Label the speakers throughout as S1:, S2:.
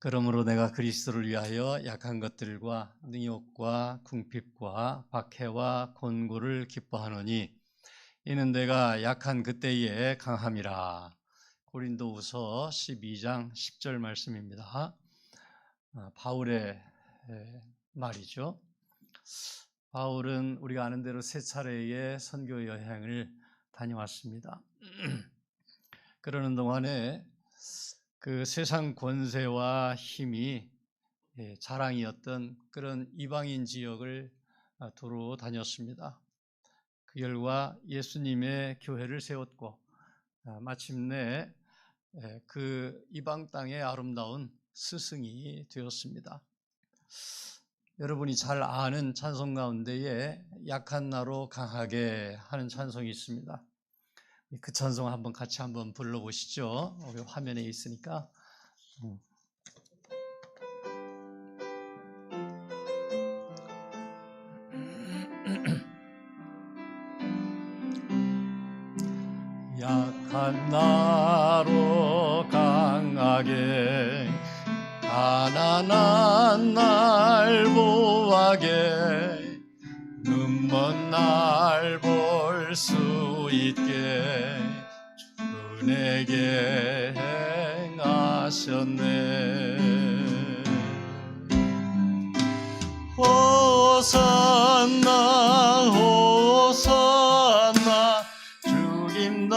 S1: 그러므로 내가 그리스도를 위하여 약한 것들과 능욕과 궁핍과 박해와 곤고를 기뻐하노니 이는 내가 약한 그때에 강함이라. 고린도후서 12장 10절 말씀입니다. 바울의 말이죠. 바울은 우리가 아는 대로 세 차례의 선교 여행을 다녀왔습니다. 그러는 동안에 그 세상 권세와 힘이 자랑이었던 그런 이방인 지역을 두루 다녔습니다. 그 결과 예수님의 교회를 세웠고 마침내 그 이방 땅의 아름다운 스승이 되었습니다. 여러분이 잘 아는 찬송 가운데에 약한 나로 강하게 하는 찬송이 있습니다. 그 찬송 한번 같이 한번 불러보시죠. 우리 화면에 있으니까. 약한 나로 강하게 가난한 날 보하게 눈먼 날 볼 수 있게 주 내게 행하셨네. 호산나 호산나 죽임당한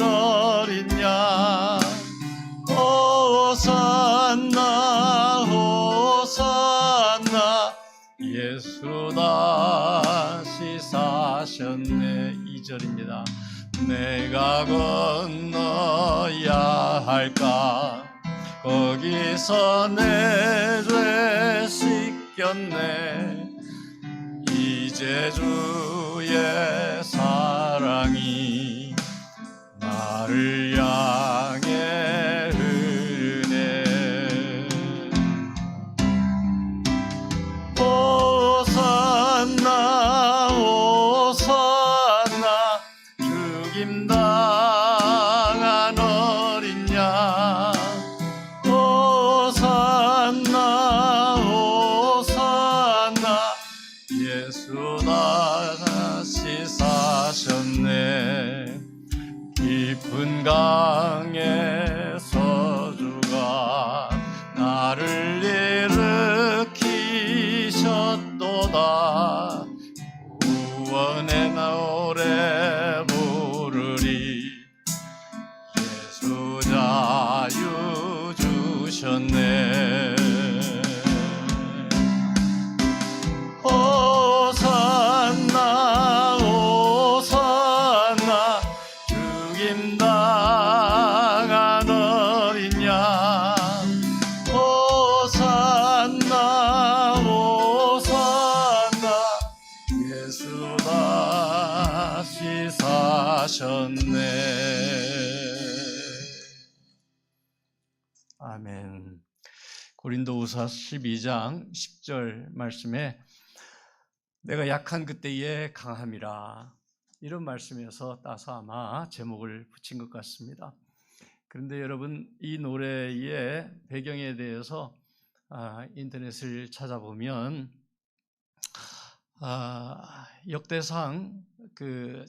S1: 어린 양 호산나 호산나 예수 다시 사셨네. 2절입니다. 내가 건너야 할까 거기서 내 죄 씻겼네. 이제 주의 사랑이 나를 향해 흐르네. 호산나 호산나 죽임당한 어린 양 호산나 호산나 예수 다시 사셨네. 깊은 강에서 주가 나를 일으키셨도다. 구원의 노래 부르리. 예수 자유 주셨네. 호산나 호산나 죽임당한 어린 양 호산나 호산나 예수 다시 사셨네. 아멘. 고린도후서 12장 10절 말씀에 내가 약한 그때에 강함이라, 이런 말씀에서 따서 아마 제목을 붙인 것 같습니다. 그런데 여러분, 이 노래의 배경에 대해서 인터넷을 찾아보면 역대상 그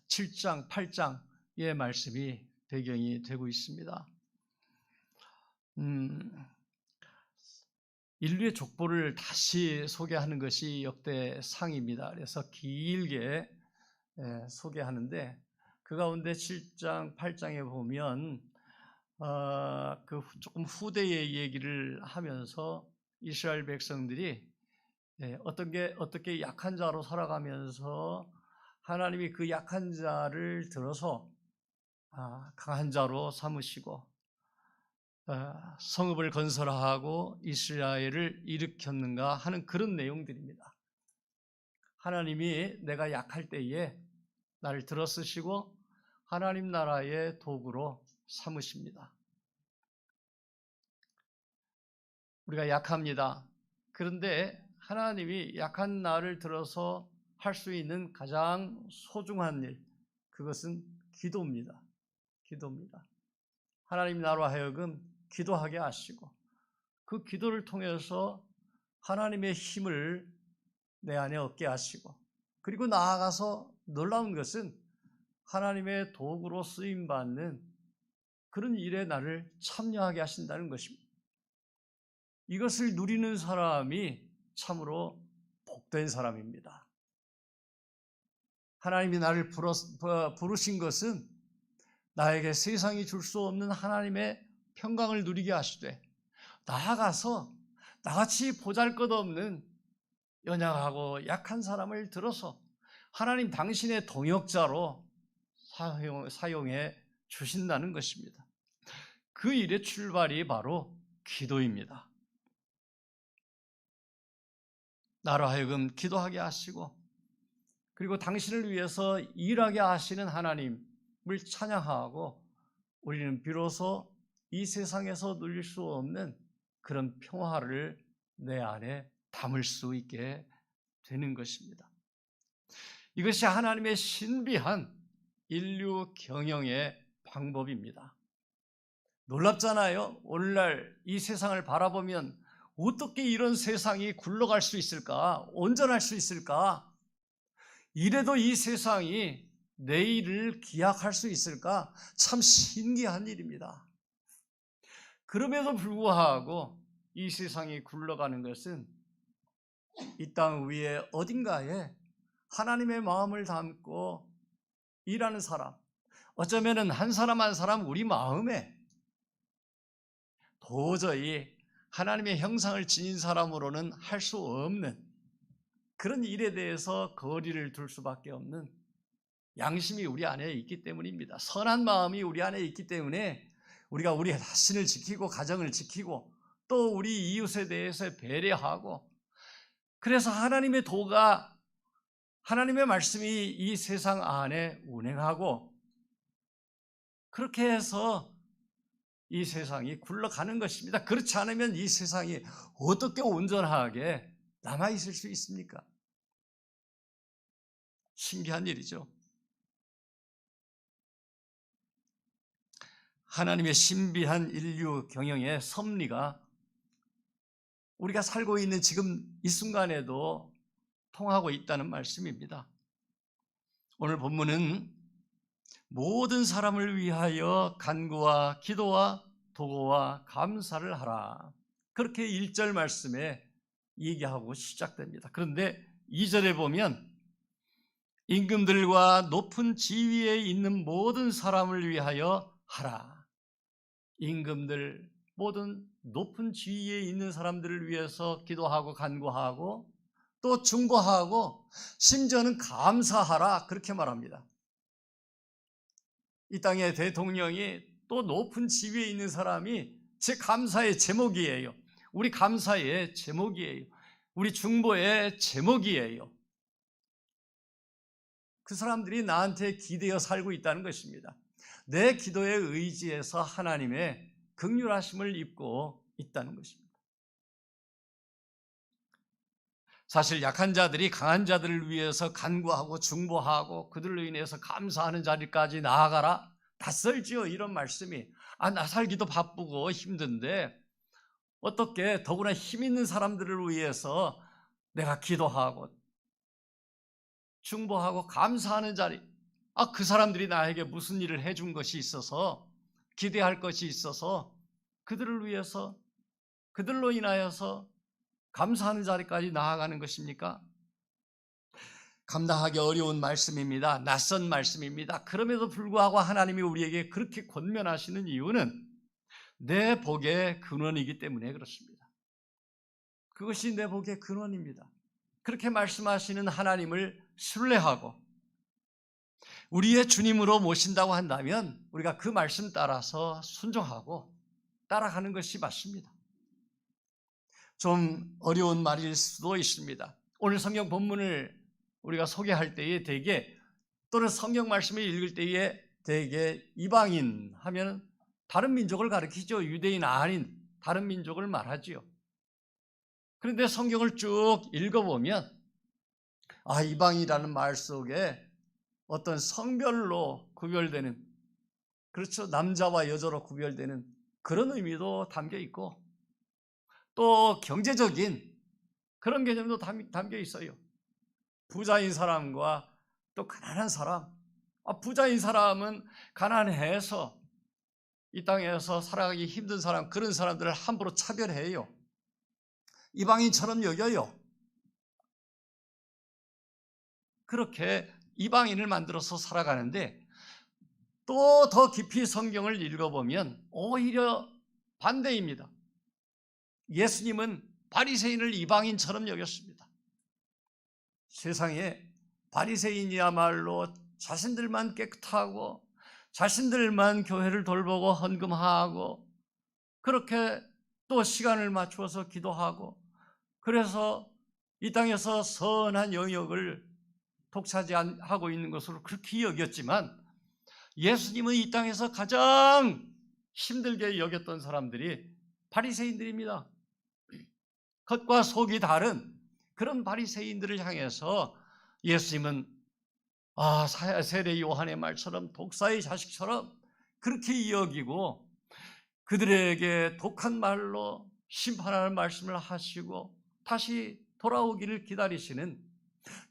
S1: 7장, 8장의 말씀이 배경이 되고 있습니다. 인류의 족보를 다시 소개하는 것이 역대상입니다. 그래서 길게 소개하는데 그 가운데 7장, 8장에 보면 그 조금 후대의 얘기를 하면서 이스라엘 백성들이 어떻게 약한 자로 살아가면서 하나님이 그 약한 자를 들어서 강한 자로 삼으시고 성읍을 건설하고 이스라엘을 일으켰는가 하는 그런 내용들입니다. 하나님이 내가 약할 때에 나를 들어쓰시고 하나님 나라의 도구로 삼으십니다. 우리가 약합니다. 그런데 하나님이 약한 나를 들어서 할 수 있는 가장 소중한 일, 그것은 기도입니다. 기도입니다. 하나님 나로 하여금 기도하게 하시고 그 기도를 통해서 하나님의 힘을 내 안에 얻게 하시고 그리고 나아가서 놀라운 것은 하나님의 도구로 쓰임받는 그런 일에 나를 참여하게 하신다는 것입니다. 이것을 누리는 사람이 참으로 복된 사람입니다. 하나님이 나를 부르신 것은 나에게 세상이 줄 수 없는 하나님의 평강을 누리게 하시되 나아가서 나같이 보잘것없는 연약하고 약한 사람을 들어서 하나님 당신의 동역자로 사용해 주신다는 것입니다. 그 일의 출발이 바로 기도입니다. 나로 하여금 기도하게 하시고 그리고 당신을 위해서 일하게 하시는 하나님을 찬양하고 우리는 비로소 이 세상에서 누릴 수 없는 그런 평화를 내 안에 담을 수 있게 되는 것입니다. 이것이 하나님의 신비한 인류 경영의 방법입니다. 놀랍잖아요. 오늘날 이 세상을 바라보면 어떻게 이런 세상이 굴러갈 수 있을까? 온전할 수 있을까? 이래도 이 세상이 내일을 기약할 수 있을까? 참 신기한 일입니다. 그럼에도 불구하고 이 세상이 굴러가는 것은 이 땅 위에 어딘가에 하나님의 마음을 담고 일하는 사람, 어쩌면 한 사람 한 사람 우리 마음에 도저히 하나님의 형상을 지닌 사람으로는 할 수 없는 그런 일에 대해서 거리를 둘 수밖에 없는 양심이 우리 안에 있기 때문입니다. 선한 마음이 우리 안에 있기 때문에 우리가 우리 자신을 지키고 가정을 지키고 또 우리 이웃에 대해서 배려하고 그래서 하나님의 도가 하나님의 말씀이 이 세상 안에 운행하고 그렇게 해서 이 세상이 굴러가는 것입니다. 그렇지 않으면 이 세상이 어떻게 온전하게 남아있을 수 있습니까? 신기한 일이죠. 하나님의 신비한 인류 경영의 섭리가 우리가 살고 있는 지금 이 순간에도 통하고 있다는 말씀입니다. 오늘 본문은 모든 사람을 위하여 간구와 기도와 도고와 감사를 하라. 그렇게 1절 말씀에 얘기하고 시작됩니다. 그런데 2절에 보면 임금들과 높은 지위에 있는 모든 사람을 위하여 하라. 임금들, 모든 높은 지위에 있는 사람들을 위해서 기도하고 간구하고 또 중보하고 심지어는 감사하라 그렇게 말합니다. 이 땅의 대통령이 또 높은 지위에 있는 사람이 제 감사의 제목이에요. 우리 감사의 제목이에요. 우리 중보의 제목이에요. 그 사람들이 나한테 기대어 살고 있다는 것입니다. 내 기도에 의지해서 하나님의 긍휼하심을 입고 있다는 것입니다. 사실 약한 자들이 강한 자들을 위해서 간구하고 중보하고 그들로 인해서 감사하는 자리까지 나아가라. 낯설지요, 이런 말씀이. 나 살기도 바쁘고 힘든데 어떻게 더구나 힘 있는 사람들을 위해서 내가 기도하고 중보하고 감사하는 자리, 그 사람들이 나에게 무슨 일을 해준 것이 있어서 기대할 것이 있어서 그들을 위해서 그들로 인하여서 감사하는 자리까지 나아가는 것입니까? 감당하기 어려운 말씀입니다. 낯선 말씀입니다. 그럼에도 불구하고 하나님이 우리에게 그렇게 권면하시는 이유는 내 복의 근원이기 때문에 그렇습니다. 그것이 내 복의 근원입니다. 그렇게 말씀하시는 하나님을 신뢰하고 우리의 주님으로 모신다고 한다면 우리가 그 말씀 따라서 순종하고 따라가는 것이 맞습니다. 좀 어려운 말일 수도 있습니다. 오늘 성경 본문을 우리가 소개할 때에 대개 또는 성경 말씀을 읽을 때에 대개 이방인 하면 다른 민족을 가리키죠. 유대인 아닌 다른 민족을 말하지요. 그런데 성경을 쭉 읽어보면 이방이라는 말 속에 어떤 성별로 구별되는, 그렇죠, 남자와 여자로 구별되는 그런 의미도 담겨 있고, 또 경제적인 그런 개념도 담겨 있어요. 부자인 사람과 또 가난한 사람. 부자인 사람은 가난해서 이 땅에서 살아가기 힘든 사람, 그런 사람들을 함부로 차별해요. 이방인처럼 여겨요. 그렇게 이방인을 만들어서 살아가는데, 또 더 깊이 성경을 읽어보면 오히려 반대입니다. 예수님은 바리새인을 이방인처럼 여겼습니다. 세상에 바리새인이야말로 자신들만 깨끗하고 자신들만 교회를 돌보고 헌금하고 그렇게 또 시간을 맞추어서 기도하고, 그래서 이 땅에서 선한 영역을 독차지하고 있는 것으로 그렇게 여겼지만, 예수님은 이 땅에서 가장 힘들게 여겼던 사람들이 바리새인들입니다. 겉과 속이 다른 그런 바리새인들을 향해서 예수님은 세례 요한의 말처럼 독사의 자식처럼 그렇게 여기고, 그들에게 독한 말로 심판하는 말씀을 하시고 다시 돌아오기를 기다리시는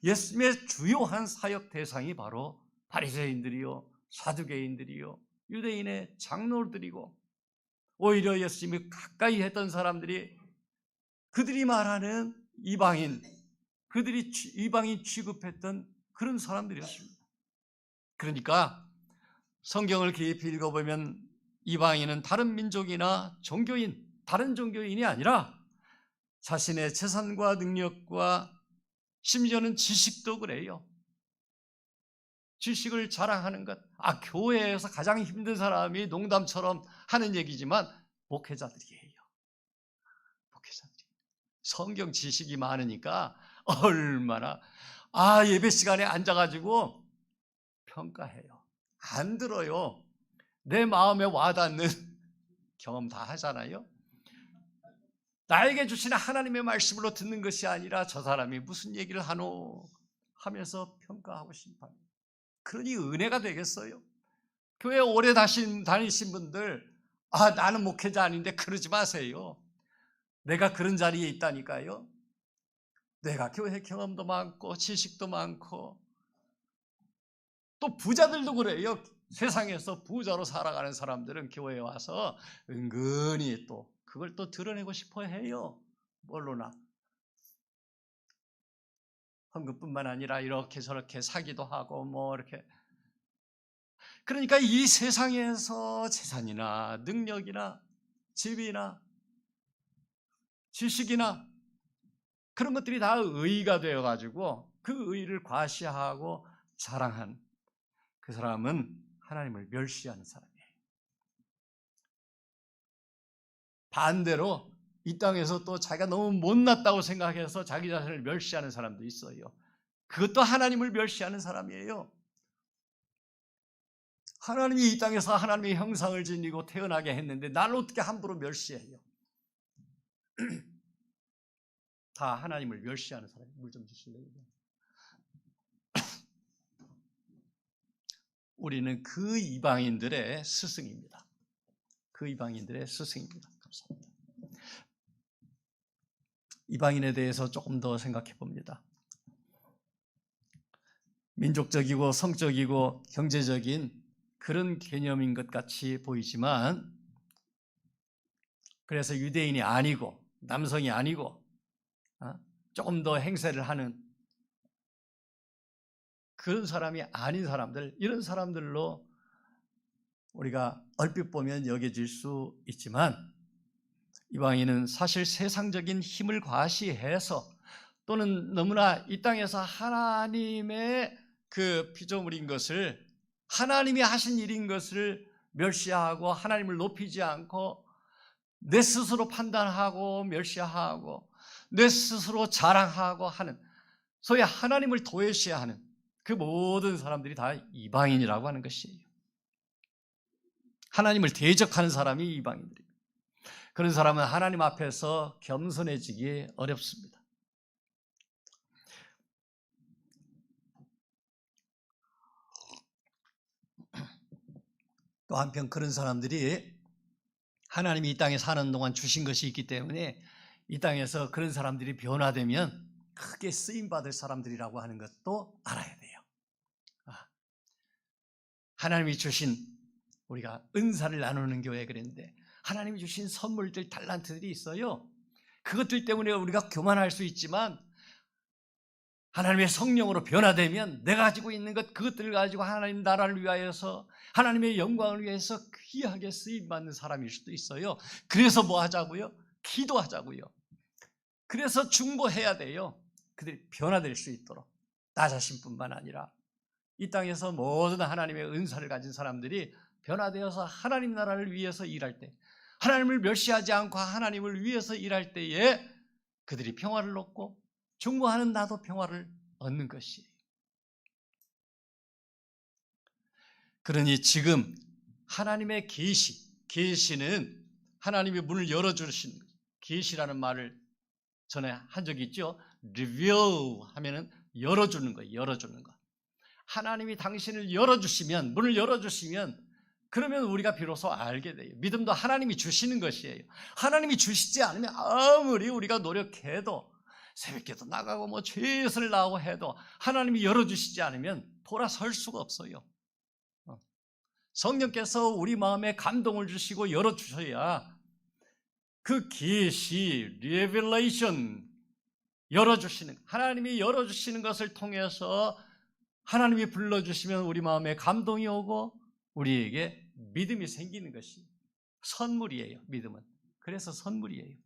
S1: 예수님의 주요한 사역 대상이 바로 바리새인들이요, 사두개인들이요, 유대인의 장로들이고, 오히려 예수님이 가까이 했던 사람들이 그들이 말하는 이방인, 그들이 이방인 취급했던 그런 사람들이었습니다. 그러니까 성경을 깊이 읽어보면 이방인은 다른 민족이나 종교인, 다른 종교인이 아니라 자신의 재산과 능력과 심지어는 지식도 그래요. 지식을 자랑하는 것. 교회에서 가장 힘든 사람이 농담처럼 하는 얘기지만 목회자들이에요. 목회자들이. 성경 지식이 많으니까 얼마나 예배 시간에 앉아가지고 평가해요. 안 들어요. 내 마음에 와닿는 경험 다 하잖아요. 나에게 주시는 하나님의 말씀으로 듣는 것이 아니라 저 사람이 무슨 얘기를 하노 하면서 평가하고 심판해요. 그러니 은혜가 되겠어요? 교회 오래 다니신 분들, 나는 목회자 아닌데 그러지 마세요. 내가 그런 자리에 있다니까요. 내가 교회 경험도 많고 지식도 많고, 또 부자들도 그래요. 세상에서 부자로 살아가는 사람들은 교회에 와서 은근히 또 그걸 또 드러내고 싶어 해요. 뭘로나. 헌금뿐만 아니라 이렇게 저렇게 사기도 하고 이렇게. 그러니까 이 세상에서 재산이나 능력이나 집이나 지식이나 그런 것들이 다 의의가 되어가지고 그 의의를 과시하고 자랑한 그 사람은 하나님을 멸시하는 사람이에요. 반대로 이 땅에서 또 자기가 너무 못났다고 생각해서 자기 자신을 멸시하는 사람도 있어요. 그것도 하나님을 멸시하는 사람이에요. 하나님이 이 땅에서 하나님의 형상을 지니고 태어나게 했는데 나를 어떻게 함부로 멸시해요? 다 하나님을 멸시하는 사람이에요. 물 좀 주실래요? 우리는 그 이방인들의 스승입니다. 그 이방인들의 스승입니다. 감사합니다. 이방인에 대해서 조금 더 생각해 봅니다. 민족적이고 성적이고 경제적인 그런 개념인 것 같이 보이지만, 그래서 유대인이 아니고 남성이 아니고 조금 더 행세를 하는 그런 사람이 아닌 사람들, 이런 사람들로 우리가 얼핏 보면 여겨질 수 있지만, 이방인은 사실 세상적인 힘을 과시해서 또는 너무나 이 땅에서 하나님의 그 피조물인 것을, 하나님이 하신 일인 것을 멸시하고 하나님을 높이지 않고 내 스스로 판단하고 멸시하고 내 스스로 자랑하고 하는, 소위 하나님을 도외시하는 그 모든 사람들이 다 이방인이라고 하는 것이에요. 하나님을 대적하는 사람이 이방인들입니다. 그런 사람은 하나님 앞에서 겸손해지기 어렵습니다. 또 한편 그런 사람들이 하나님이 이 땅에 사는 동안 주신 것이 있기 때문에 이 땅에서 그런 사람들이 변화되면 크게 쓰임받을 사람들이라고 하는 것도 알아야 돼요. 하나님이 주신, 우리가 은사를 나누는 교회 그랬는데 하나님이 주신 선물들, 달란트들이 있어요. 그것들 때문에 우리가 교만할 수 있지만 하나님의 성령으로 변화되면 내가 가지고 있는 것, 그것들을 가지고 하나님 나라를 위하여서, 하나님의 영광을 위해서 귀하게 쓰임받는 사람일 수도 있어요. 그래서 뭐 하자고요? 기도하자고요. 그래서 중보해야 돼요. 그들이 변화될 수 있도록. 나 자신뿐만 아니라 이 땅에서 모든 하나님의 은사를 가진 사람들이 변화되어서 하나님 나라를 위해서 일할 때, 하나님을 멸시하지 않고 하나님을 위해서 일할 때에 그들이 평화를 얻고 중보하는 나도 평화를 얻는 것이에요. 그러니 지금 하나님의 계시는 하나님의 문을 열어주신, 계시라는 말을 전에 한 적이 있죠. reveal 하면은 열어주는 거예요. 열어주는 거. 하나님이 당신을 열어주시면, 문을 열어주시면 그러면 우리가 비로소 알게 돼요. 믿음도 하나님이 주시는 것이에요. 하나님이 주시지 않으면 아무리 우리가 노력해도, 새벽기도 나가고 뭐 최선을 다하고 해도 하나님이 열어주시지 않으면 돌아설 수가 없어요. 성령께서 우리 마음에 감동을 주시고 열어주셔야 그 계시, revelation, 열어주시는, 하나님이 열어주시는 것을 통해서 하나님이 불러주시면 우리 마음에 감동이 오고 우리에게 믿음이 생기는 것이 선물이에요. 믿음은. 그래서 선물이에요.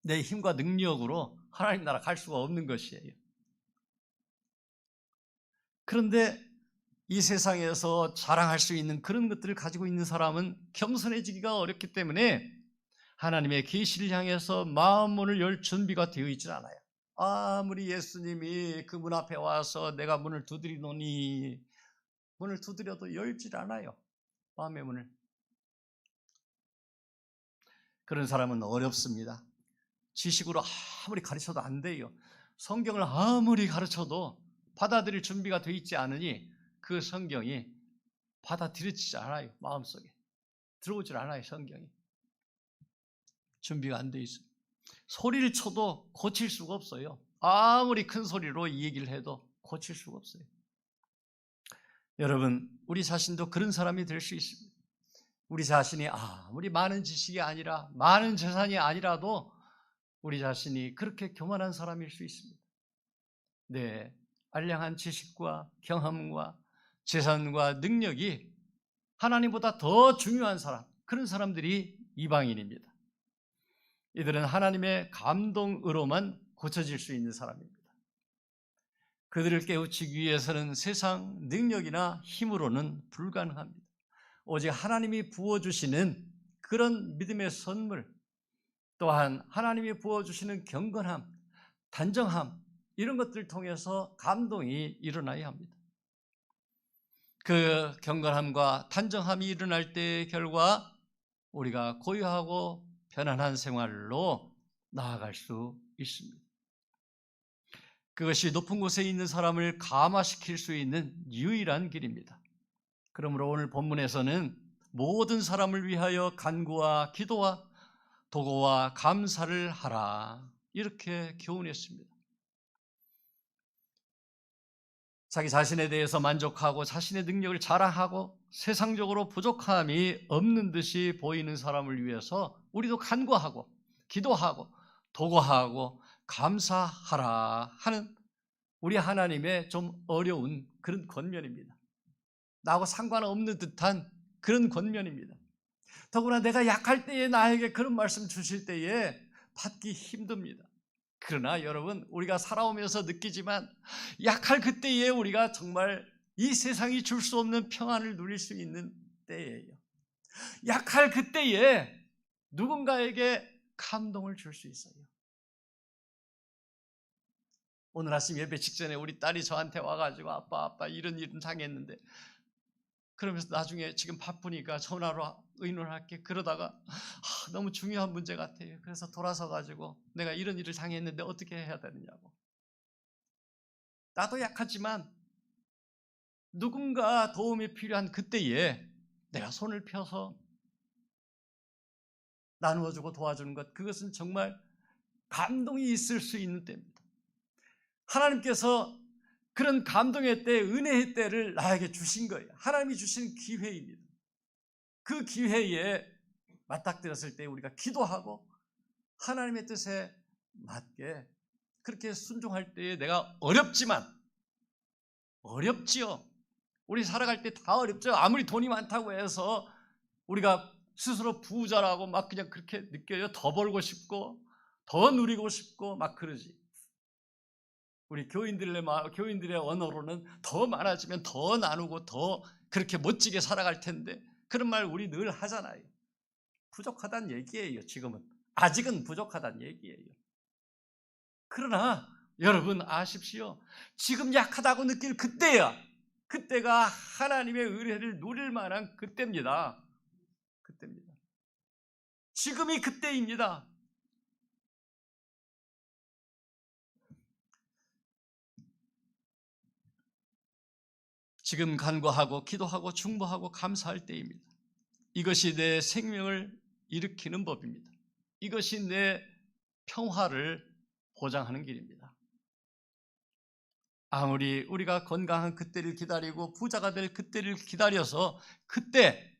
S1: 내 힘과 능력으로 하나님 나라 갈 수가 없는 것이에요. 그런데 이 세상에서 자랑할 수 있는 그런 것들을 가지고 있는 사람은 겸손해지기가 어렵기 때문에 하나님의 계시를 향해서 마음 문을 열 준비가 되어 있지 않아요. 아무리 예수님이 그 문 앞에 와서 내가 문을 두드리노니, 문을 두드려도 열질 않아요. 마음의 문을. 그런 사람은 어렵습니다. 지식으로 아무리 가르쳐도 안 돼요. 성경을 아무리 가르쳐도 받아들일 준비가 되어 있지 않으니 그 성경이 받아들여지지 않아요. 마음속에 들어오질 않아요. 성경이 준비가 안 돼 있어요. 소리를 쳐도 고칠 수가 없어요. 아무리 큰 소리로 이 얘기를 해도 고칠 수가 없어요. 여러분, 우리 자신도 그런 사람이 될 수 있습니다. 우리 자신이 아무리 많은 지식이 아니라, 많은 재산이 아니라도 우리 자신이 그렇게 교만한 사람일 수 있습니다. 네, 알량한 지식과 경험과 재산과 능력이 하나님보다 더 중요한 사람, 그런 사람들이 이방인입니다. 이들은 하나님의 감동으로만 고쳐질 수 있는 사람입니다. 그들을 깨우치기 위해서는 세상 능력이나 힘으로는 불가능합니다. 오직 하나님이 부어주시는 그런 믿음의 선물, 또한 하나님이 부어주시는 경건함, 단정함, 이런 것들을 통해서 감동이 일어나야 합니다. 그 경건함과 단정함이 일어날 때의 결과 우리가 고요하고 편안한 생활로 나아갈 수 있습니다. 그것이 높은 곳에 있는 사람을 감화시킬 수 있는 유일한 길입니다. 그러므로 오늘 본문에서는 모든 사람을 위하여 간구와 기도와 도고와 감사를 하라, 이렇게 교훈했습니다. 자기 자신에 대해서 만족하고 자신의 능력을 자랑하고 세상적으로 부족함이 없는 듯이 보이는 사람을 위해서 우리도 간구하고 기도하고 도고하고 감사하라 하는 우리 하나님의 좀 어려운 그런 권면입니다. 나하고 상관없는 듯한 그런 권면입니다. 더구나 내가 약할 때에 나에게 그런 말씀 주실 때에 받기 힘듭니다. 그러나 여러분, 우리가 살아오면서 느끼지만 약할 그때에 우리가 정말 이 세상이 줄 수 없는 평안을 누릴 수 있는 때예요. 약할 그때에 누군가에게 감동을 줄 수 있어요. 오늘 아침 예배 직전에 우리 딸이 저한테 와가지고 아빠 이런 일은 당했는데, 그러면서 나중에 지금 바쁘니까 전화로 의논할게, 그러다가 너무 중요한 문제 같아요. 그래서 돌아서 가지고 내가 이런 일을 당했는데 어떻게 해야 되느냐고. 나도 약하지만 누군가 도움이 필요한 그때에 내가 손을 펴서 나누어주고 도와주는 것, 그것은 정말 감동이 있을 수 있는 때입니다. 하나님께서 그런 감동의 때, 은혜의 때를 나에게 주신 거예요. 하나님이 주신 기회입니다. 그 기회에 맞닥뜨렸을 때 우리가 기도하고 하나님의 뜻에 맞게 그렇게 순종할 때에 내가 어렵지요. 우리 살아갈 때 다 어렵죠. 아무리 돈이 많다고 해서 우리가 스스로 부자라고 막 그냥 그렇게 느껴요. 더 벌고 싶고 더 누리고 싶고 막 그러지. 우리 교인들의 언어로는 더 많아지면 더 나누고 더 그렇게 멋지게 살아갈 텐데, 그런 말 우리 늘 하잖아요. 부족하다는 얘기예요. 지금은 아직은 부족하다는 얘기예요. 그러나 여러분 아십시오. 지금 약하다고 느낄 그때가 하나님의 은혜를 누릴 만한 그때입니다. 지금이 그때입니다. 지금 간구하고 기도하고 중보하고 감사할 때입니다. 이것이 내 생명을 일으키는 법입니다. 이것이 내 평화를 보장하는 길입니다. 아무리 우리가 건강한 그때를 기다리고 부자가 될 그때를 기다려서 그때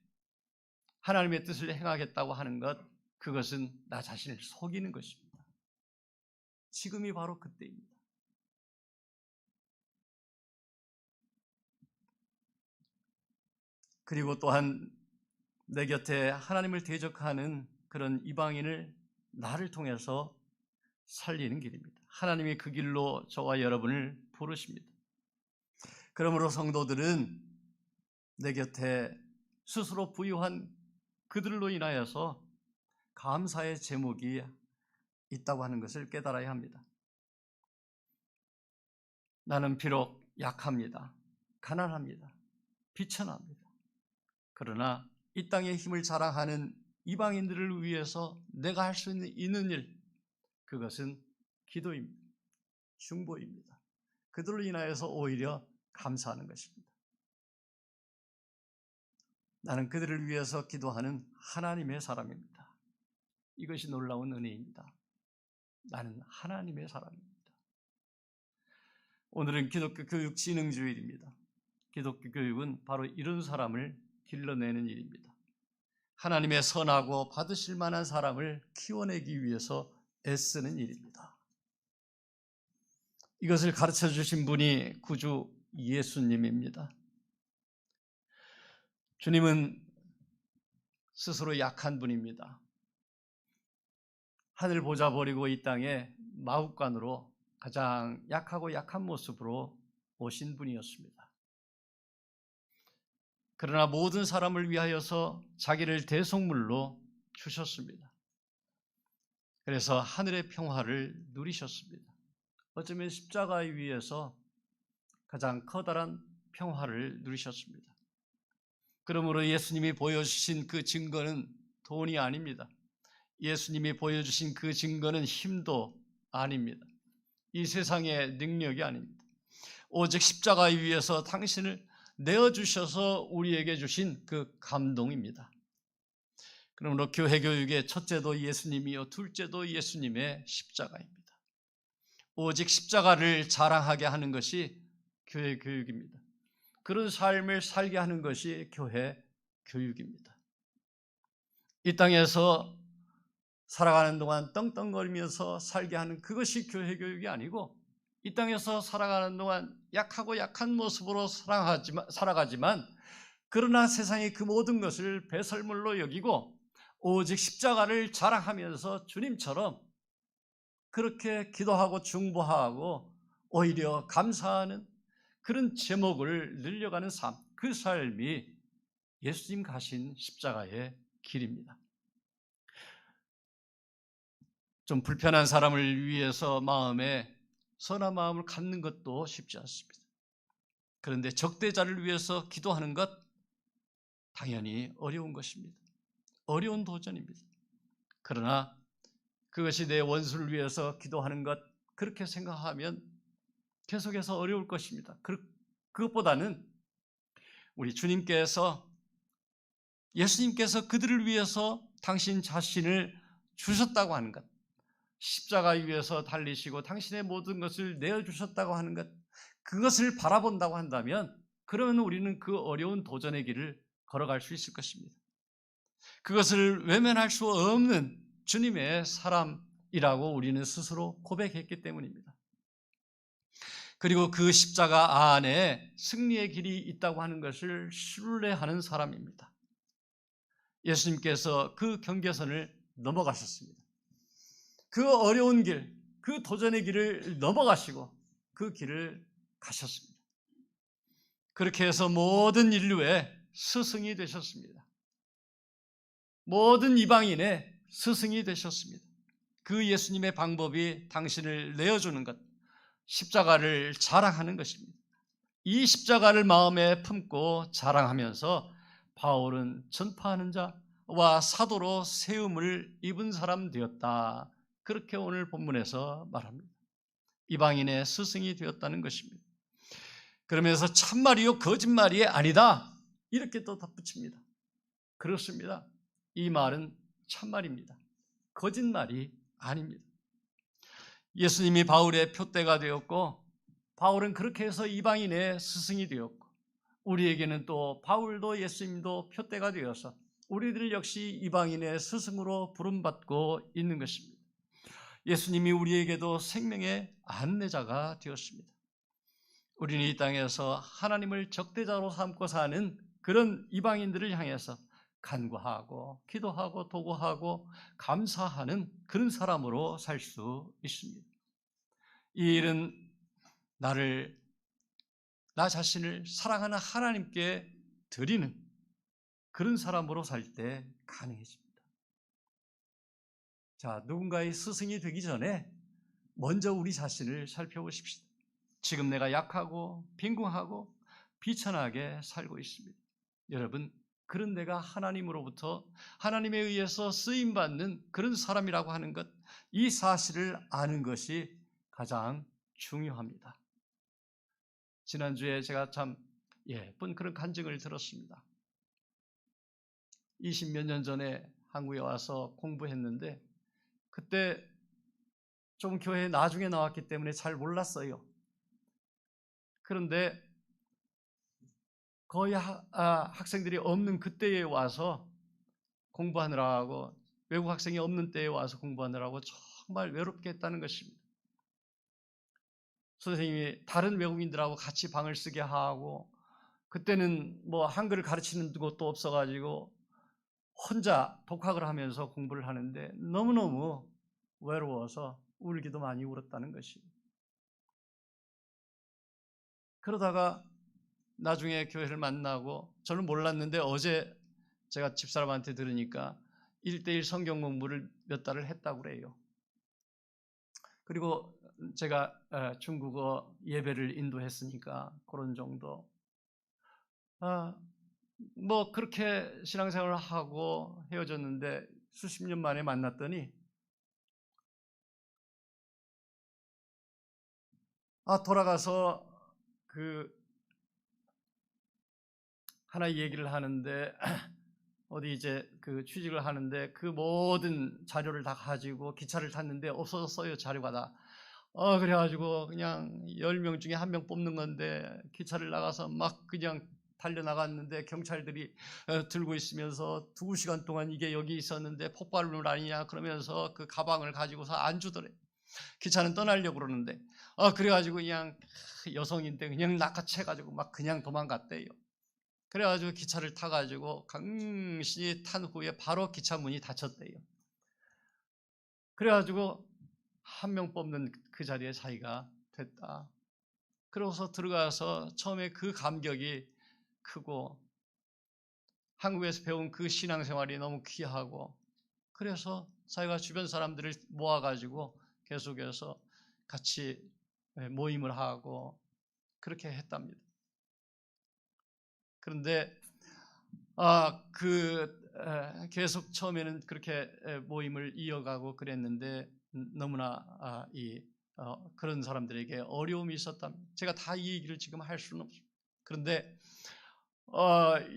S1: 하나님의 뜻을 행하겠다고 하는 것, 그것은 나 자신을 속이는 것입니다. 지금이 바로 그때입니다. 그리고 또한 내 곁에 하나님을 대적하는 그런 이방인을 나를 통해서 살리는 길입니다. 하나님이 그 길로 저와 여러분을 부르십니다. 그러므로 성도들은 내 곁에 스스로 부유한 그들로 인하여서 감사의 제목이 있다고 하는 것을 깨달아야 합니다. 나는 비록 약합니다. 가난합니다. 비천합니다. 그러나 이 땅의 힘을 자랑하는 이방인들을 위해서 내가 할 수 있는 일, 그것은 기도입니다. 중보입니다. 그들로 인하여서 오히려 감사하는 것입니다. 나는 그들을 위해서 기도하는 하나님의 사람입니다. 이것이 놀라운 은혜입니다. 나는 하나님의 사람입니다. 오늘은 기독교 교육 진흥주일입니다. 기독교 교육은 바로 이런 사람을 길러내는 일입니다. 하나님의 선하고 받으실 만한 사람을 키워내기 위해서 애쓰는 일입니다. 이것을 가르쳐 주신 분이 구주 예수님입니다. 주님은 스스로 약한 분입니다. 하늘 보좌 버리고 이 땅에 마हु간으로 가장 약하고 약한 모습으로 오신 분이었습니다. 그러나 모든 사람을 위하여서 자기를 대속물로 주셨습니다. 그래서 하늘의 평화를 누리셨습니다. 어쩌면 십자가 위에서 가장 커다란 평화를 누리셨습니다. 그러므로 예수님이 보여주신 그 증거는 돈이 아닙니다. 예수님이 보여주신 그 증거는 힘도 아닙니다. 이 세상의 능력이 아닙니다. 오직 십자가 위에서 당신을 내어주셔서 우리에게 주신 그 감동입니다. 그러므로 교회 교육의 첫째도 예수님이요 둘째도 예수님의 십자가입니다. 오직 십자가를 자랑하게 하는 것이 교회 교육입니다. 그런 삶을 살게 하는 것이 교회 교육입니다. 이 땅에서 살아가는 동안 떵떵거리면서 살게 하는 그것이 교회 교육이 아니고, 이 땅에서 살아가는 동안 약하고 약한 모습으로 살아가지만 그러나 세상의 그 모든 것을 배설물로 여기고 오직 십자가를 자랑하면서 주님처럼 그렇게 기도하고 중보하고 오히려 감사하는 그런 제목을 늘려가는 삶, 그 삶이 예수님 가신 십자가의 길입니다. 좀 불편한 사람을 위해서 마음에 선한 마음을 갖는 것도 쉽지 않습니다. 그런데 적대자를 위해서 기도하는 것 당연히 어려운 것입니다. 어려운 도전입니다. 그러나 그것이 내 원수를 위해서 기도하는 것, 그렇게 생각하면 계속해서 어려울 것입니다. 그것보다는 우리 예수님께서 그들을 위해서 당신 자신을 주셨다고 하는 것, 십자가 위에서 달리시고 당신의 모든 것을 내어주셨다고 하는 것, 그것을 바라본다고 한다면 그러면 우리는 그 어려운 도전의 길을 걸어갈 수 있을 것입니다. 그것을 외면할 수 없는 주님의 사람이라고 우리는 스스로 고백했기 때문입니다. 그리고 그 십자가 안에 승리의 길이 있다고 하는 것을 신뢰하는 사람입니다. 예수님께서 그 경계선을 넘어가셨습니다. 그 어려운 길, 그 도전의 길을 넘어가시고 그 길을 가셨습니다. 그렇게 해서 모든 인류의 스승이 되셨습니다. 모든 이방인의 스승이 되셨습니다. 그 예수님의 방법이 당신을 내어주는 것, 십자가를 자랑하는 것입니다. 이 십자가를 마음에 품고 자랑하면서 바울은 전파하는 자와 사도로 세움을 입은 사람 되었다. 그렇게 오늘 본문에서 말합니다. 이방인의 스승이 되었다는 것입니다. 그러면서 참말이요 거짓말이 아니다. 이렇게 또 덧붙입니다. 그렇습니다. 이 말은 참말입니다. 거짓말이 아닙니다. 예수님이 바울의 표대가 되었고 바울은 그렇게 해서 이방인의 스승이 되었고 우리에게는 또 바울도 예수님도 표대가 되어서 우리들 역시 이방인의 스승으로 부름받고 있는 것입니다. 예수님이 우리에게도 생명의 안내자가 되었습니다. 우리는 이 땅에서 하나님을 적대자로 삼고 사는 그런 이방인들을 향해서 간구하고 기도하고 도구하고 감사하는 그런 사람으로 살 수 있습니다. 이 일은 나 자신을 사랑하는 하나님께 드리는 그런 사람으로 살 때 가능해집니다. 자, 누군가의 스승이 되기 전에 먼저 우리 자신을 살펴보십시다. 지금 내가 약하고 빈궁하고 비천하게 살고 있습니다. 여러분, 그런 내가 하나님으로부터 하나님에 의해서 쓰임받는 그런 사람이라고 하는 것, 이 사실을 아는 것이 가장 중요합니다. 지난주에 제가 참 예쁜 그런 간증을 들었습니다. 20몇 년 전에 한국에 와서 공부했는데 그때 좀 교회에 나중에 나왔기 때문에 잘 몰랐어요. 그런데 거의 학생들이 없는 그때에 와서 공부하느라고, 외국 학생이 없는 때에 와서 공부하느라고 정말 외롭게 했다는 것입니다. 선생님이 다른 외국인들하고 같이 방을 쓰게 하고, 그때는 뭐 한글을 가르치는 곳도 없어가지고 혼자 독학을 하면서 공부를 하는데 너무너무 외로워서 울기도 많이 울었다는 것입니다. 그러다가 나중에 교회를 만나고, 저는 몰랐는데 어제 제가 집사람한테 들으니까 1:1 성경 공부를 몇 달을 했다고 그래요. 그리고 제가 중국어 예배를 인도했으니까 그런 정도. 뭐 그렇게 신앙생활을 하고 헤어졌는데 수십 년 만에 만났더니 돌아가서 그 하나 얘기를 하는데 어디 이제 그 취직을 하는데 그 모든 자료를 다 가지고 기차를 탔는데 없어졌어요, 자료가 다. 그래가지고 그냥 10명 중에 1명 뽑는 건데 기차를 나가서 막 그냥 달려나갔는데 경찰들이 들고 있으면서 2시간 동안 이게 여기 있었는데 폭발물 아니냐 그러면서 그 가방을 가지고서 안 주더래. 기차는 떠나려고 그러는데 그래가지고 그냥 여성인데 그냥 낚아채가지고 막 그냥 도망갔대요. 그래가지고 기차를 타가지고 강신히 탄 후에 바로 기차 문이 닫혔대요. 그래가지고 1명 뽑는 그 자리에 자기가 됐다. 그러고서 들어가서 처음에 그 감격이 크고 한국에서 배운 그 신앙생활이 너무 귀하고, 그래서 자기가 주변 사람들을 모아가지고 계속해서 같이 모임을 하고 그렇게 했답니다. 그런데 계속 처음에는 그렇게 모임을 이어가고 그랬는데 너무나 그런 사람들에게 어려움이 있었답니다. 제가 다 이 얘기를 지금 할 수는 없습니다. 그런데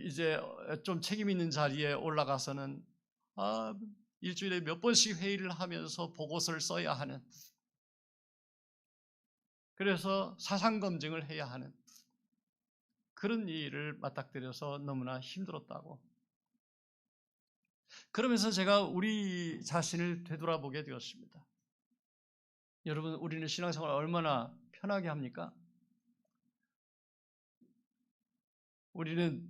S1: 이제 좀 책임 있는 자리에 올라가서는 일주일에 몇 번씩 회의를 하면서 보고서를 써야 하는, 그래서 사상검증을 해야 하는 그런 일을 맞닥뜨려서 너무나 힘들었다고. 그러면서 제가 우리 자신을 되돌아보게 되었습니다. 여러분, 우리는 신앙생활을 얼마나 편하게 합니까? 우리는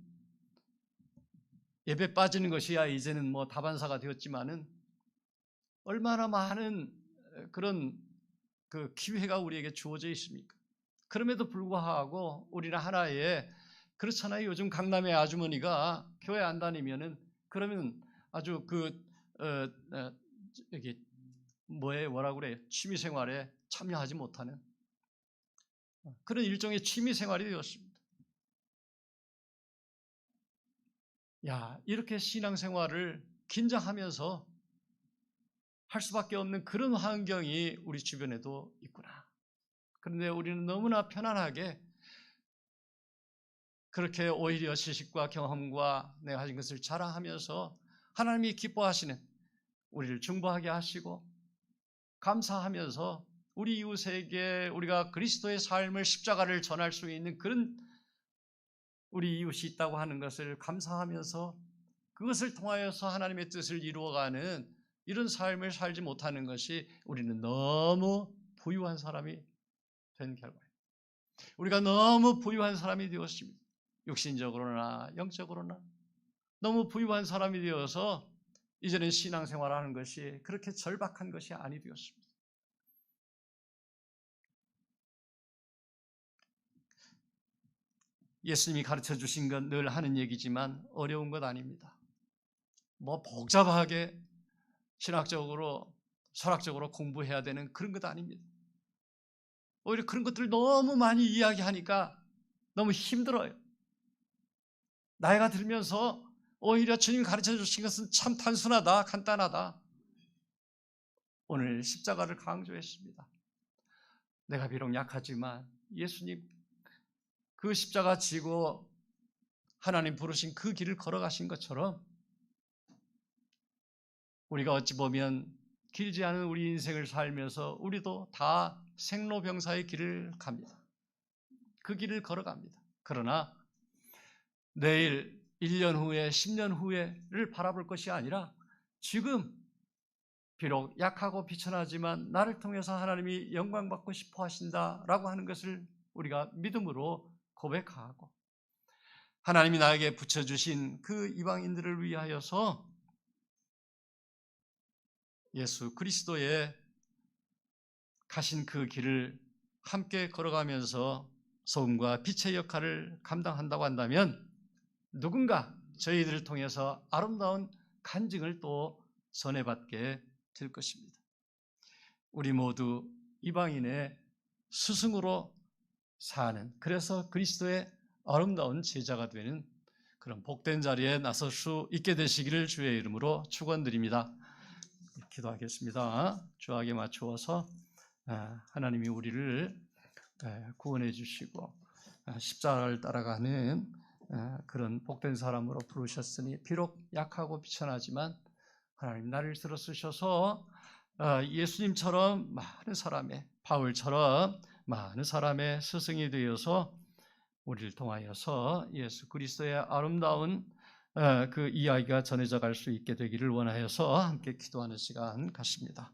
S1: 예배 빠지는 것이야 이제는 뭐 다반사가 되었지만은 얼마나 많은 그런 그 기회가 우리에게 주어져 있습니까? 그럼에도 불구하고 우리는 하나의, 그렇잖아요. 요즘 강남의 아주머니가 교회 안 다니면은 그러면 아주 여기 뭐라고 그래요? 취미 생활에 참여하지 못하는 그런 일종의 취미 생활이 되었습니다. 이렇게 신앙생활을 긴장하면서 할 수밖에 없는 그런 환경이 우리 주변에도 있구나. 그런데 우리는 너무나 편안하게 그렇게 오히려 지식과 경험과 내가 가진 것을 자랑하면서 하나님이 기뻐하시는, 우리를 중보하게 하시고 감사하면서 우리 이웃에게 우리가 그리스도의 삶을, 십자가를 전할 수 있는 그런 우리 이웃이 있다고 하는 것을 감사하면서 그것을 통하여서 하나님의 뜻을 이루어가는 이런 삶을 살지 못하는 것이 우리는 너무 부유한 사람이 된 결과예요. 우리가 너무 부유한 사람이 되었습니다. 육신적으로나 영적으로나 너무 부유한 사람이 되어서 이제는 신앙생활을 하는 것이 그렇게 절박한 것이 아니 되었습니다. 예수님이 가르쳐 주신 건 늘 하는 얘기지만 어려운 것 아닙니다. 뭐 복잡하게 신학적으로 철학적으로 공부해야 되는 그런 것 아닙니다. 오히려 그런 것들을 너무 많이 이야기하니까 너무 힘들어요. 나이가 들면서 오히려 주님 가르쳐 주신 것은 참 단순하다, 간단하다. 오늘 십자가를 강조했습니다. 내가 비록 약하지만 예수님 그 십자가 지고 하나님 부르신 그 길을 걸어가신 것처럼 우리가 어찌 보면 길지 않은 우리 인생을 살면서 우리도 다 생로병사의 길을 갑니다. 그 길을 걸어갑니다. 그러나 내일 1년 후에 10년 후에를 바라볼 것이 아니라 지금 비록 약하고 비천하지만 나를 통해서 하나님이 영광받고 싶어 하신다라고 하는 것을 우리가 믿음으로 고백하고 하나님이 나에게 붙여주신 그 이방인들을 위하여서 예수 그리스도의 가신 그 길을 함께 걸어가면서 소금과 빛의 역할을 감당한다고 한다면 누군가 저희들을 통해서 아름다운 간증을 또 전해받게 될 것입니다. 우리 모두 이방인의 스승으로 사는, 그래서 그리스도의 아름다운 제자가 되는 그런 복된 자리에 나설 수 있게 되시기를 주의 이름으로 축원드립니다. 기도하겠습니다. 주하게 맞추어서 하나님이 우리를 구원해 주시고 십자가를 따라가는 그런 복된 사람으로 부르셨으니 비록 약하고 비천하지만 하나님 나를 들어 쓰셔서 예수님처럼 많은 사람의, 바울처럼 많은 사람의 스승이 되어서 우리를 통하여서 예수 그리스도의 아름다운 그 이야기가 전해져 갈 수 있게 되기를 원하여서 함께 기도하는 시간 갖습니다.